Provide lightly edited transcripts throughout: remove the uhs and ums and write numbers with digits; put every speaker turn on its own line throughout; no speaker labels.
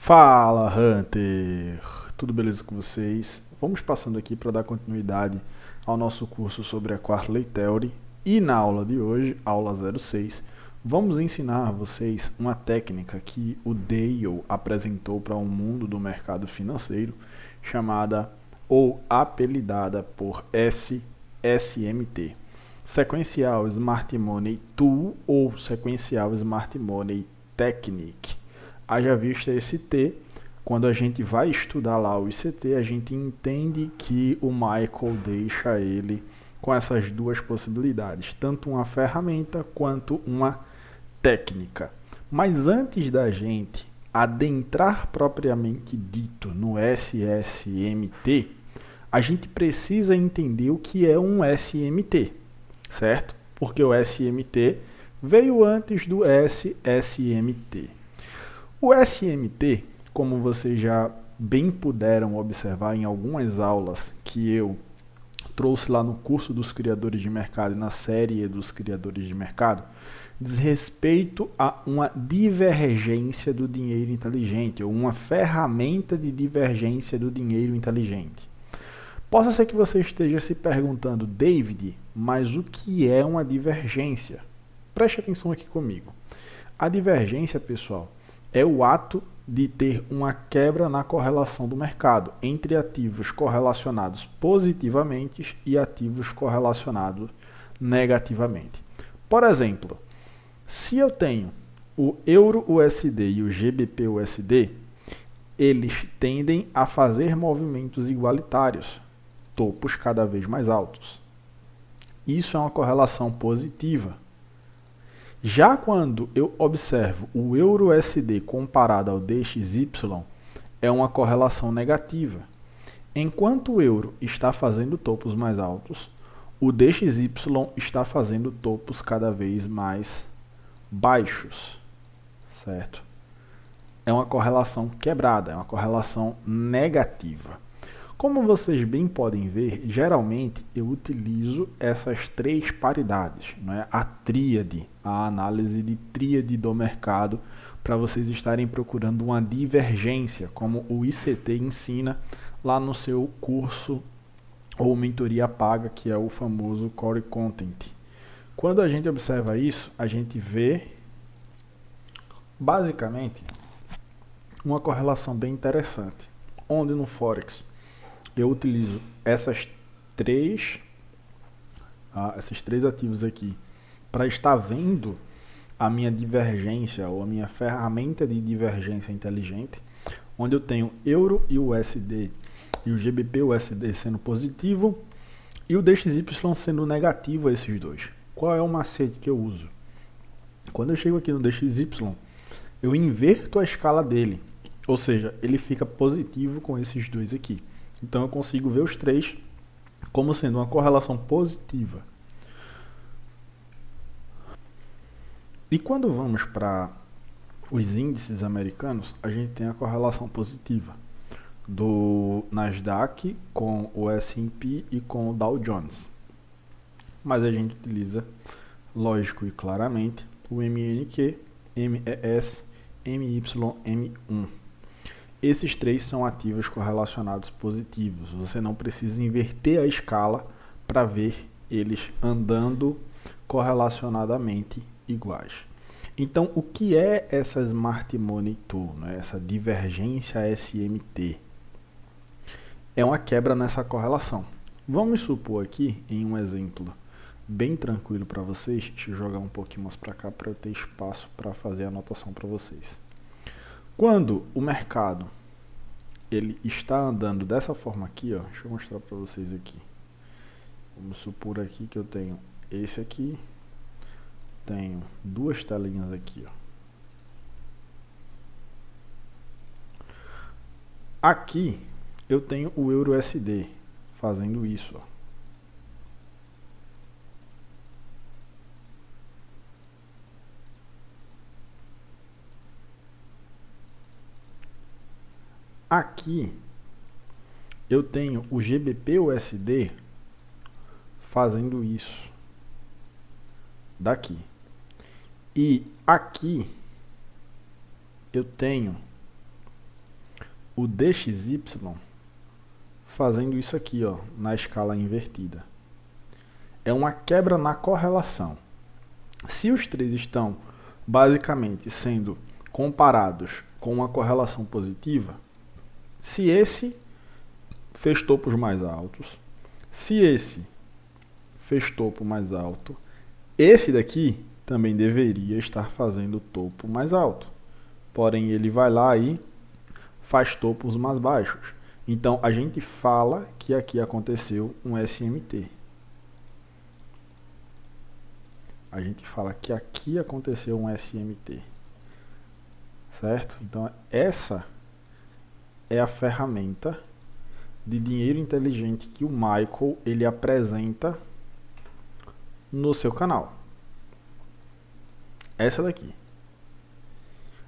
Fala, Hunter! Tudo beleza com vocês? Vamos passando aqui para dar continuidade ao nosso curso sobre a Quarterly Theory e na aula de hoje, aula 06, vamos ensinar a vocês uma técnica que o Dale apresentou para o mundo do mercado financeiro, chamada ou apelidada por SSMT, Sequential Smart Money Tool ou Sequential Smart Money Technique. Haja vista esse T, quando a gente vai estudar lá o ICT, a gente entende que o Michael deixa ele com essas duas possibilidades, tanto uma ferramenta quanto uma técnica. Mas antes da gente adentrar propriamente dito no SSMT, a gente precisa entender o que é um SMT, certo? Porque o SMT veio antes do SSMT. O SMT, como vocês já bem puderam observar em algumas aulas que eu trouxe lá no curso dos criadores de mercado e na série dos criadores de mercado, diz respeito a uma divergência do dinheiro inteligente, ou uma ferramenta de divergência do dinheiro inteligente. Possa ser que você esteja se perguntando, David, mas o que é uma divergência? Preste atenção aqui comigo. A divergência, pessoal, é o ato de ter uma quebra na correlação do mercado entre ativos correlacionados positivamente e ativos correlacionados negativamente. Por exemplo, se eu tenho o Euro-USD e o GBP-USD, eles tendem a fazer movimentos igualitários, topos cada vez mais altos. Isso é uma correlação positiva. Já quando eu observo o Euro-USD comparado ao DXY, é uma correlação negativa. Enquanto o euro está fazendo topos mais altos, o DXY está fazendo topos cada vez mais baixos, certo? É uma correlação quebrada, é uma correlação negativa. Como vocês bem podem ver, geralmente eu utilizo essas três paridades, não é? A tríade, a análise de tríade do mercado, para vocês estarem procurando uma divergência, como o ICT ensina lá no seu curso ou mentoria paga, que é o famoso Core Content. Quando a gente observa isso, a gente vê basicamente uma correlação bem interessante, onde no Forex eu utilizo esses três ativos aqui para estar vendo a minha divergência ou a minha ferramenta de divergência inteligente, onde eu tenho Euro e USD e o GBP USD sendo positivo e o DXY sendo negativo a esses dois. Qual é o macete que eu uso? Quando eu chego aqui no DXY, eu inverto a escala dele, ou seja, ele fica positivo com esses dois aqui. Então eu consigo ver os três como sendo uma correlação positiva. E quando vamos para os índices americanos, a gente tem a correlação positiva do Nasdaq com o S&P e com o Dow Jones. Mas a gente utiliza, lógico e claramente, o MNQ, MES, MYM1. Esses três são ativos correlacionados positivos. Você não precisa inverter a escala para ver eles andando correlacionadamente iguais. Então, o que é essa Smart Money Tool, né? Essa divergência SMT? É uma quebra nessa correlação. Vamos supor aqui, em um exemplo bem tranquilo para vocês, deixa eu jogar um pouquinho mais para cá para eu ter espaço para fazer a anotação para vocês. Quando o mercado ele está andando dessa forma aqui, ó, deixa eu mostrar para vocês aqui. Vamos supor aqui que eu tenho esse aqui, tenho duas telinhas aqui, ó. Aqui eu tenho o Euro-USD fazendo isso, ó. Aqui eu tenho o GBP-USD fazendo isso daqui. E aqui eu tenho o dxy fazendo isso aqui, ó, na escala invertida. É uma quebra na correlação. Se os três estão basicamente sendo comparados com uma correlação positiva, se esse fez topos mais altos, se esse fez topo mais alto, esse daqui também deveria estar fazendo topo mais alto. Porém, ele vai lá e faz topos mais baixos. Então, a gente fala que aqui aconteceu um SMT. A gente fala que aqui aconteceu um SMT. Certo? Então, essa é a ferramenta de dinheiro inteligente que o Michael ele apresenta no seu canal. Essa daqui.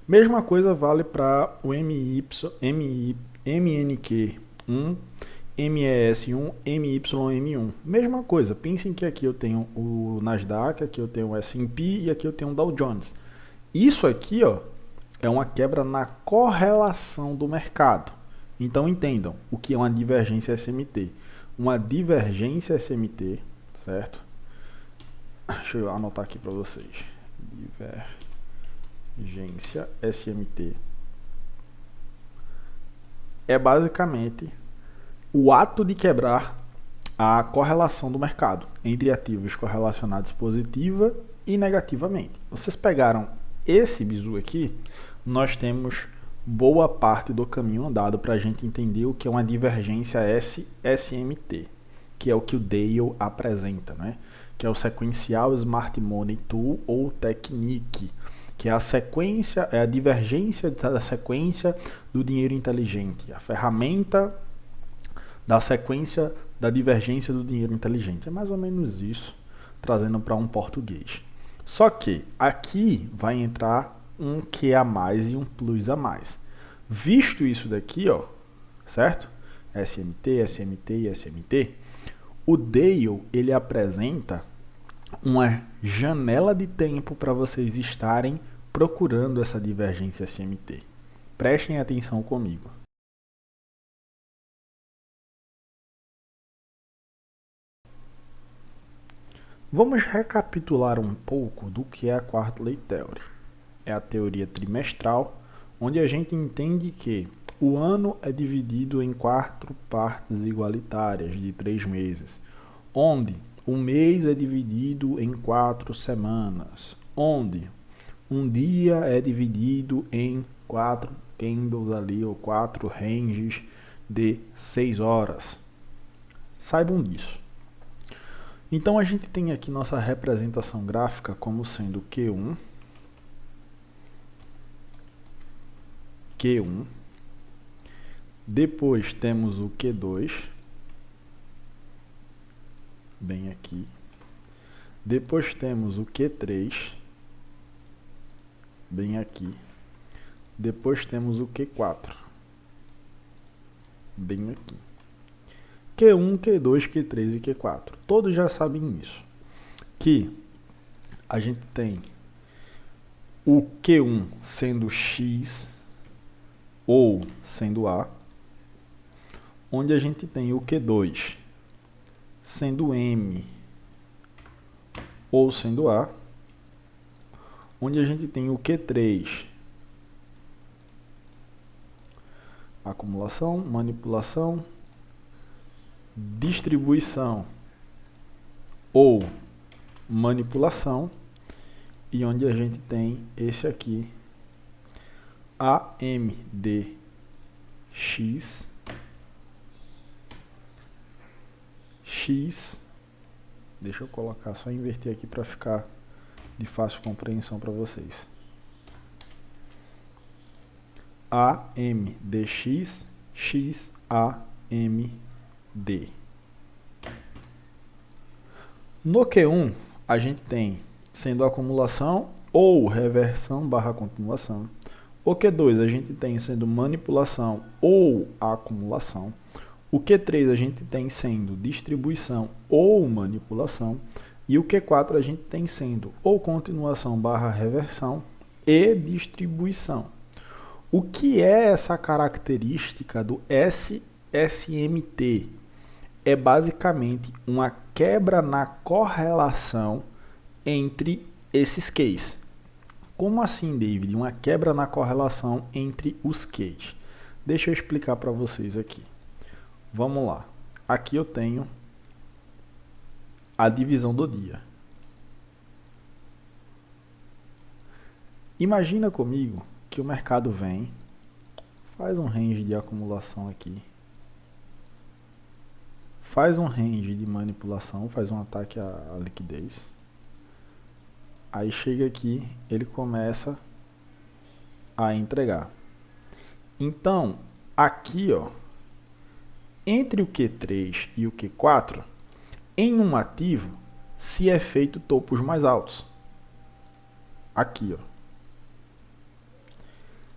Mesma coisa vale para o MNQ1, MES1, MYM1. Mesma coisa. Pensem que aqui eu tenho o Nasdaq, aqui eu tenho o S&P e aqui eu tenho o Dow Jones. Isso aqui, ó, é uma quebra na correlação do mercado. Então entendam o que é uma divergência SMT. Uma divergência SMT, certo? Deixa eu anotar aqui para vocês. Divergência SMT é basicamente o ato de quebrar a correlação do mercado entre ativos correlacionados positiva e negativamente. Vocês pegaram esse bizu aqui, nós temos boa parte do caminho andado para a gente entender o que é uma divergência SMT, que é o que o Dale apresenta, né? Que é o Sequential Smart Money Tool ou Technique, que é a sequência, é a divergência da sequência do dinheiro inteligente, a ferramenta da sequência da divergência do dinheiro inteligente. É mais ou menos isso, trazendo para um português. Só que aqui vai entrar um Q a mais e um plus a mais. Visto isso daqui, ó, certo? SMT, SMT e SMT, o Dale ele apresenta uma janela de tempo para vocês estarem procurando essa divergência SMT. Prestem atenção comigo. Vamos recapitular um pouco do que é a Quarterly Theory. É a teoria trimestral, onde a gente entende que o ano é dividido em 4 partes igualitárias de 3 meses, onde o mês é dividido em 4 semanas, onde um dia é dividido em 4 candles ali, ou 4 ranges de 6 horas. Saibam disso. Então a gente tem aqui nossa representação gráfica como sendo Q1, Q1, depois temos o Q2, bem aqui, depois temos o Q3, bem aqui, depois temos o Q4, bem aqui. Q1, Q2, Q3 e Q4. Todos já sabem isso. Que a gente tem o Q1 sendo X ou sendo A, onde a gente tem o Q2 sendo M ou sendo A, onde a gente tem o Q3 acumulação, manipulação, distribuição ou manipulação, e onde a gente tem esse aqui AMDX deixa eu colocar, só inverter aqui para ficar de fácil compreensão para vocês. AMDX XAMD. No Q1 a gente tem sendo acumulação ou reversão barra continuação. O Q2 a gente tem sendo manipulação ou acumulação. O Q3 a gente tem sendo distribuição ou manipulação. E o Q4 a gente tem sendo ou continuação barra reversão e distribuição. O que é essa característica do SSMT? É basicamente uma quebra na correlação entre esses Ks. Como assim, David? Uma quebra na correlação entre os Ks. Deixa eu explicar para vocês aqui. Vamos lá. Aqui eu tenho a divisão do dia. Imagina comigo que o mercado vem, faz um range de acumulação aqui, faz um range de manipulação, faz um ataque à liquidez. Aí chega aqui, ele começa a entregar. Então, aqui, ó, entre o Q3 e o Q4, em um ativo, se é feito topos mais altos. Aqui, ó.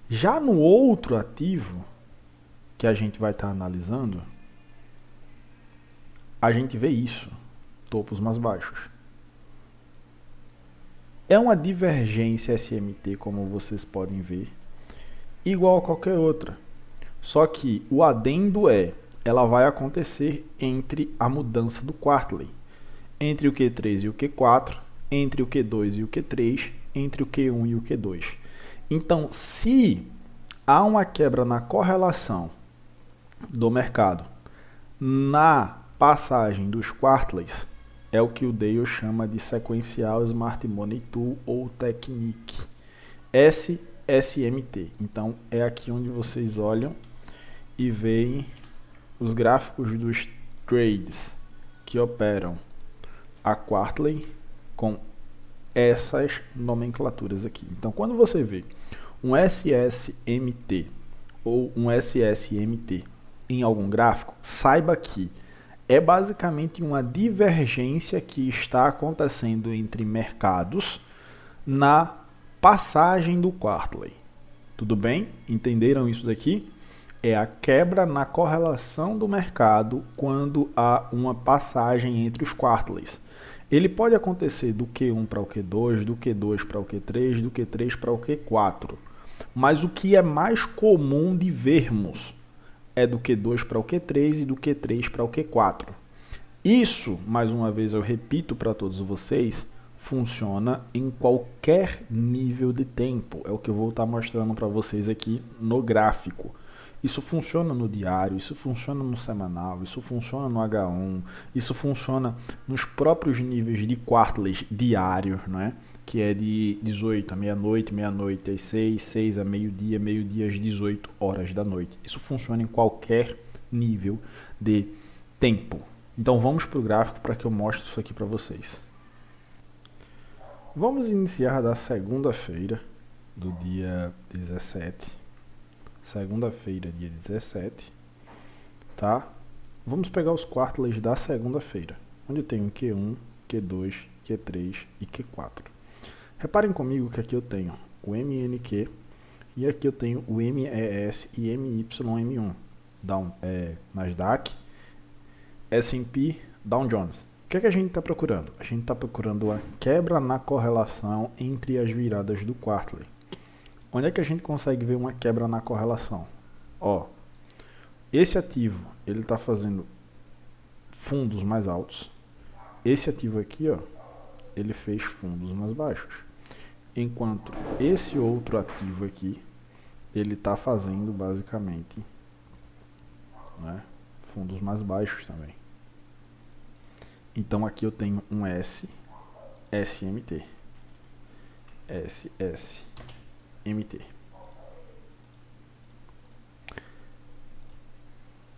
Já no outro ativo, que a gente vai estar analisando, a gente vê isso, topos mais baixos. É uma divergência SMT, como vocês podem ver, igual a qualquer outra. Só que o adendo ela vai acontecer entre a mudança do Quartley, entre o Q3 e o Q4, entre o Q2 e o Q3, entre o Q1 e o Q2. Então, se há uma quebra na correlação do mercado na passagem dos Quartleys, é o que o Dale chama de Sequential Smart Money Tool ou Technique, SSMT. Então, é aqui onde vocês olham e veem os gráficos dos trades que operam a Quartley com essas nomenclaturas aqui. Então, quando você vê um SSMT ou um SSMT em algum gráfico, saiba que é basicamente uma divergência que está acontecendo entre mercados na passagem do Quartley. Tudo bem? Entenderam isso daqui? É a quebra na correlação do mercado quando há uma passagem entre os Quartleys. Ele pode acontecer do Q1 para o Q2, do Q2 para o Q3, do Q3 para o Q4. Mas o que é mais comum de vermos é do Q2 para o Q3 e do Q3 para o Q4. Isso, mais uma vez eu repito para todos vocês, funciona em qualquer nível de tempo. É o que eu vou estar mostrando para vocês aqui no gráfico. Isso funciona no diário, isso funciona no semanal, isso funciona no H1, isso funciona nos próprios níveis de Quartleys diários, não é? Que é de 18 à meia-noite, meia-noite às 6, 6 a meio-dia, meio-dia às 18 horas da noite. Isso funciona em qualquer nível de tempo. Então vamos para o gráfico para que eu mostre isso aqui para vocês. Vamos iniciar da segunda-feira do dia 17. Segunda-feira, dia 17, tá? Vamos pegar os Quartleys da segunda-feira, onde eu tenho Q1, Q2, Q3 e Q4. Reparem comigo que aqui eu tenho o MNQ e aqui eu tenho o MES e MYM1, Nasdaq, S&P, Dow Jones. O que é que a gente está procurando? A gente está procurando a quebra na correlação entre as viradas do Quartley. Onde é que a gente consegue ver uma quebra na correlação? Ó, esse ativo ele está fazendo fundos mais altos. Esse ativo aqui, ó, ele fez fundos mais baixos. Enquanto esse outro ativo aqui, ele está fazendo basicamente, né, fundos mais baixos também. Então aqui eu tenho um SSMT. SSMT.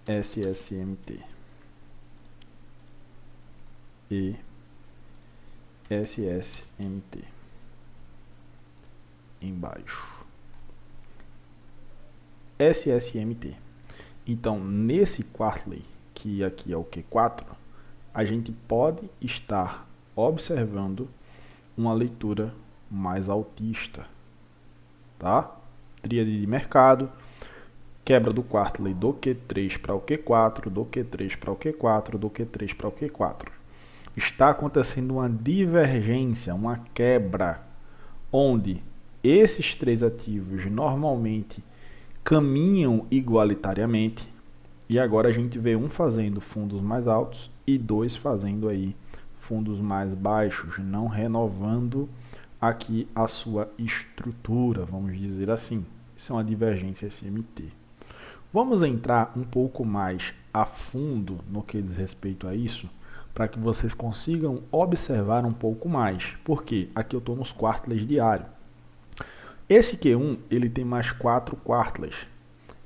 SSMT. E SSMT. Embaixo. SSMT. Então, nesse Quartley, que aqui é o Q4, a gente pode estar observando uma leitura mais altista, tá? Tríade de mercado, quebra do Quartley do Q3 para o Q4, do Q3 para o Q4, do Q3 para o Q4. Está acontecendo uma divergência, uma quebra, onde esses três ativos normalmente caminham igualitariamente, e agora a gente vê um fazendo fundos mais altos e dois fazendo aí fundos mais baixos, não renovando aqui a sua estrutura, vamos dizer assim. Isso é uma divergência SMT. Vamos entrar um pouco mais a fundo no que diz respeito a isso, para que vocês consigam observar um pouco mais. Porque aqui eu estou nos quartiles diários. Esse Q1 ele tem mais 4 quartiles.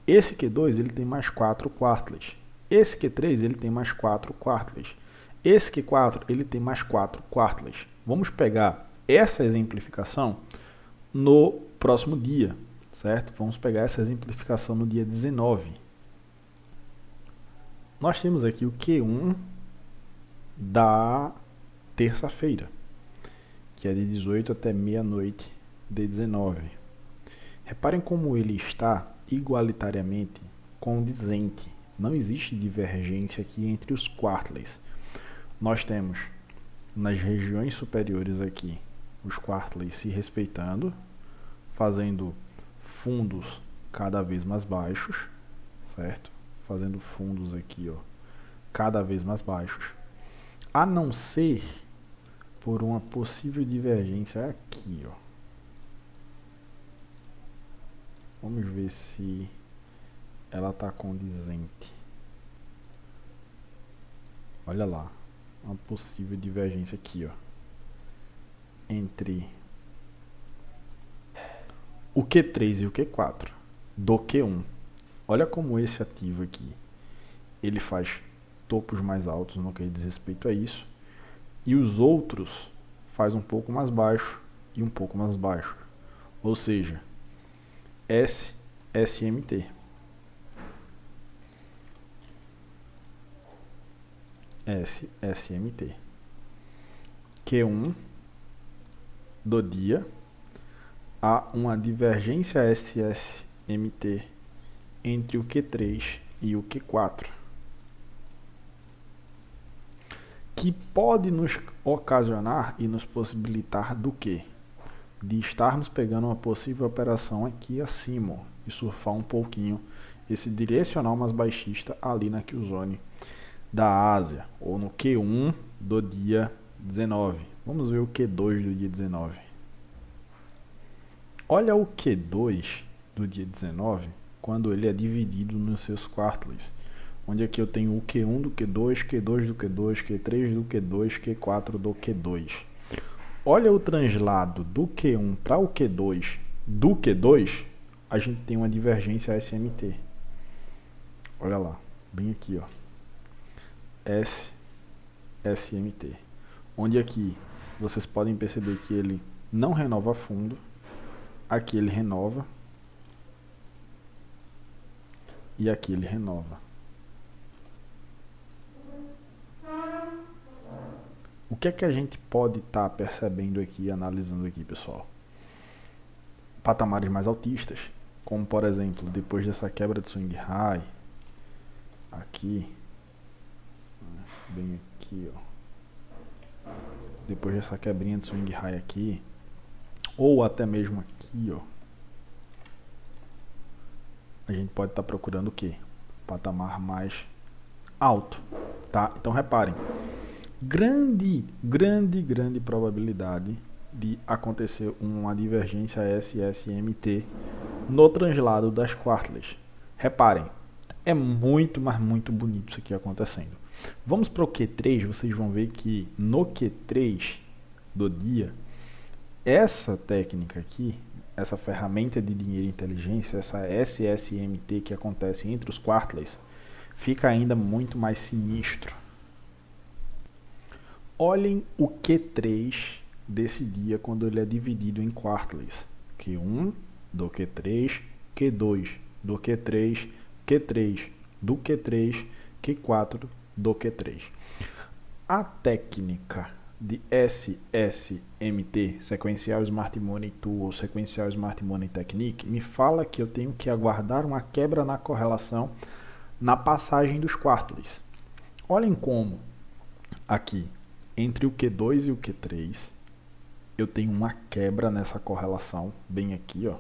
Esse Q2 ele tem mais 4 quartiles. Esse Q3 ele tem mais 4 quartiles. Esse Q4 ele tem mais 4 quartiles. Vamos pegar essa exemplificação no próximo dia, certo? Vamos pegar essa exemplificação no dia 19. Nós temos aqui o Q1 da terça-feira, que é de 18 até meia-noite de 19. Reparem como ele está igualitariamente condizente. Não existe divergência aqui entre os quartiles. Nós temos nas regiões superiores aqui os quartiles se respeitando, fazendo fundos cada vez mais baixos, certo? Fazendo fundos aqui, ó, cada vez mais baixos, a não ser por uma possível divergência aqui, ó. Vamos ver se ela está condizente. Olha lá, uma possível divergência aqui, ó, entre o Q3 e o Q4 do Q1. Olha como esse ativo aqui, ele faz topos mais altos no que diz respeito a isso, e os outros faz um pouco mais baixo e um pouco mais baixo. Ou seja, SMT. SMT. Q1 do dia, há uma divergência SMT entre o Q3 e o Q4, que pode nos ocasionar e nos possibilitar do quê? De estarmos pegando uma possível operação aqui acima, ó, e surfar um pouquinho esse direcional mais baixista ali na Q-Zone da Ásia, ou no Q1 do dia 19. Vamos ver o Q2 do dia 19. Olha o Q2 do dia 19, quando ele é dividido nos seus quartiles. Onde aqui eu tenho o Q1 do Q2, Q2 do Q2, Q3 do Q2, Q4 do Q2. Olha o translado do Q1 para o Q2 do Q2, a gente tem uma divergência SMT. Olha lá, bem aqui, ó. SMT. Onde aqui vocês podem perceber que ele não renova fundo. Aqui ele renova. E aqui ele renova. O que é que a gente pode estar percebendo aqui, analisando aqui, pessoal? Patamares mais altistas, como por exemplo, depois dessa quebra de swing high, aqui, bem aqui, ó, depois dessa quebrinha de swing high aqui, ou até mesmo aqui, ó, a gente pode estar procurando o quê? Patamar mais alto, tá? Então reparem, grande probabilidade de acontecer uma divergência SMT no translado das quartiles. Reparem, é muito, mas muito bonito isso aqui acontecendo. Vamos para o Q3, vocês vão ver que no Q3 do dia, essa técnica aqui, essa ferramenta de dinheiro e inteligência, essa SMT que acontece entre os quartiles, fica ainda muito mais sinistro. Olhem o Q3 desse dia quando ele é dividido em quartiles. Q1 do Q3, Q2 do Q3, Q3 do Q3, Q4 do Q3. A técnica de SSMT, Sequential Smart Money Tool ou Sequential Smart Money Technique, me fala que eu tenho que aguardar uma quebra na correlação na passagem dos quartiles. Olhem como aqui, entre o Q2 e o Q3, eu tenho uma quebra nessa correlação, bem aqui, ó.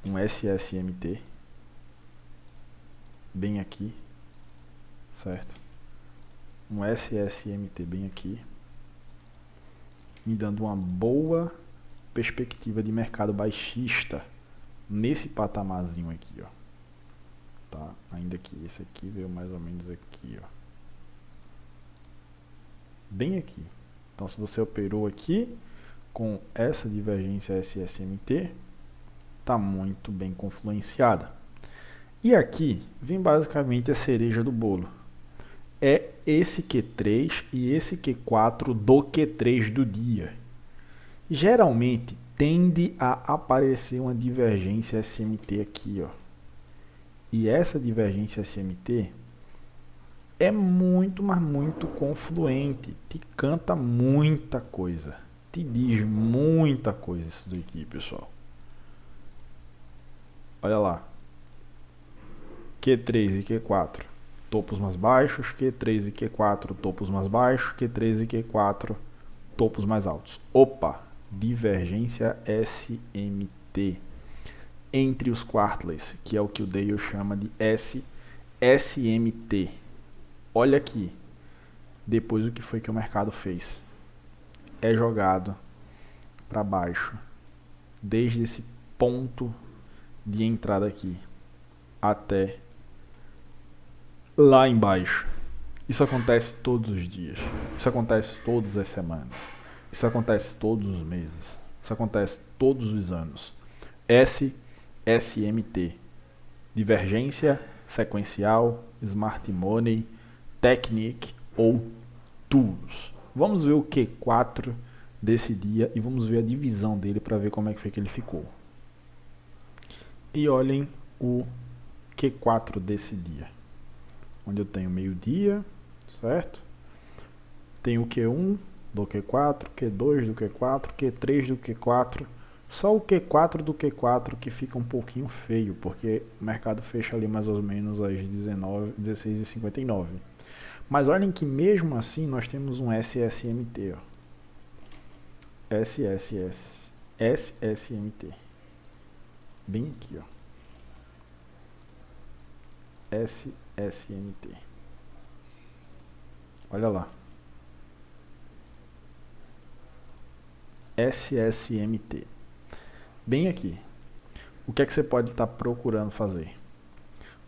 um SSMT bem aqui, certo? Um SSMT bem aqui, me dando uma boa perspectiva de mercado baixista nesse patamarzinho aqui, ó. Tá? Ainda que esse aqui veio mais ou menos aqui, ó. Bem aqui. Então, se você operou aqui com essa divergência SSMT, tá muito bem confluenciada. E aqui vem basicamente a cereja do bolo. É esse Q3 e esse Q4 do Q3 do dia. Geralmente tende a aparecer uma divergência SMT aqui, ó. E essa divergência SMT é muito, mas muito confluente. Te canta muita coisa. Te diz muita coisa isso daqui, pessoal. Olha lá. Q3 e Q4, topos mais baixos. Q3 e Q4, topos mais baixos. Q3 e Q4, topos mais altos. Opa! Divergência SMT entre os quartleys, que é o que o Dale chama de SSMT. Olha aqui, depois o que foi que o mercado fez. É jogado para baixo, desde esse ponto de entrada aqui até lá embaixo. Isso acontece todos os dias. Isso acontece todas as semanas. Isso acontece todos os meses. Isso acontece todos os anos. SSMT. Divergência sequencial, Smart Money, Technique ou Tools. Vamos ver o Q4 desse dia e vamos ver a divisão dele para ver como é que foi que ele ficou. E olhem o Q4 desse dia, onde eu tenho meio-dia, certo? Tenho o Q1 do Q4, Q2 do Q4, Q3 do Q4. Só o Q4 do Q4 que fica um pouquinho feio, porque o mercado fecha ali mais ou menos às 16h59. Mas olhem que mesmo assim nós temos um SSMT, ó. SSMT. Bem aqui, ó. SSMT. Olha lá. SSMT. Bem aqui. O que é que você pode estar procurando fazer?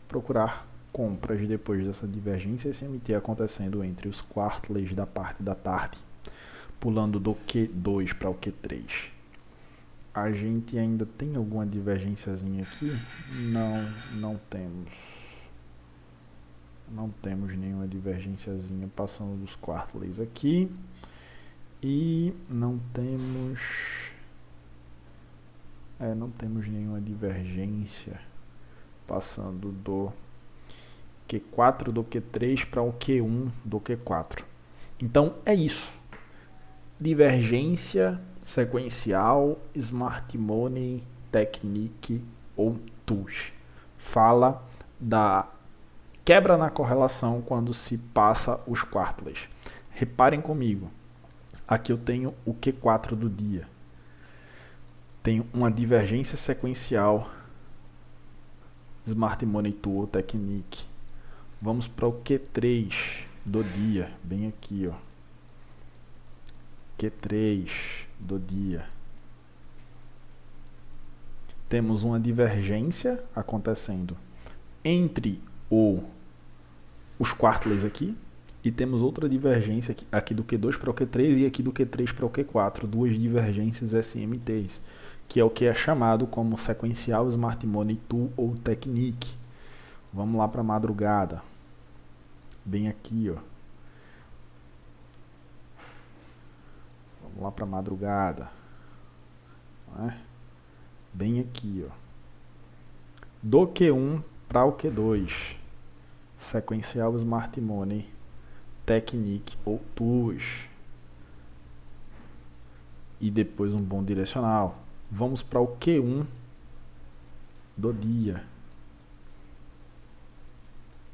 Procurar compras depois dessa divergência SMT acontecendo entre os quartleys da parte da tarde, pulando do Q2 para o Q3. A gente ainda tem alguma divergênciazinha aqui? Não temos. Não temos nenhuma divergênciazinha passando dos quartleys aqui. E não temos nenhuma divergência passando do Q4 do Q3 para o Q1 do Q4. Então é isso. Divergência sequencial, Smart Money, Technique ou Tools. Fala da quebra na correlação quando se passa os quartleys. Reparem comigo. Aqui eu tenho o Q4 do dia. Tenho uma divergência sequencial, Smart Money Tool, Technique. Vamos para o Q3 do dia, bem aqui, ó. Q3 do dia. Temos uma divergência acontecendo entre os quartleys aqui. E temos outra divergência aqui do Q2 para o Q3 e aqui do Q3 para o Q4. Duas divergências SMTs, que é o que é chamado como sequencial, Smart Money Tool ou Technique. Vamos lá para a madrugada. Bem aqui, ó. Vamos lá para a madrugada. Bem aqui, ó. Do Q1 para o Q2. Sequencial, Smart Money, Technique ou Tools. E depois um bom direcional. Vamos para o Q1 do dia.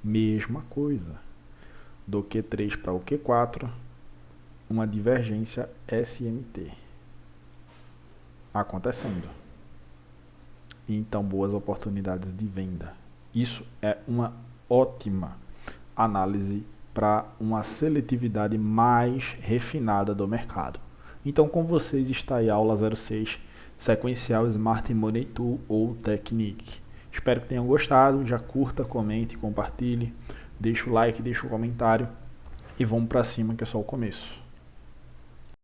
Mesma coisa. Do Q3 para o Q4, uma divergência SMT acontecendo. e então boas oportunidades de venda. Isso é uma ótima análise para uma seletividade mais refinada do mercado. Então, com vocês está aí a aula 06, Sequencial Smart Money Tool ou Technique. Espero que tenham gostado, já curta, comente, compartilhe, deixa o like, deixa o comentário e vamos para cima que é só o começo.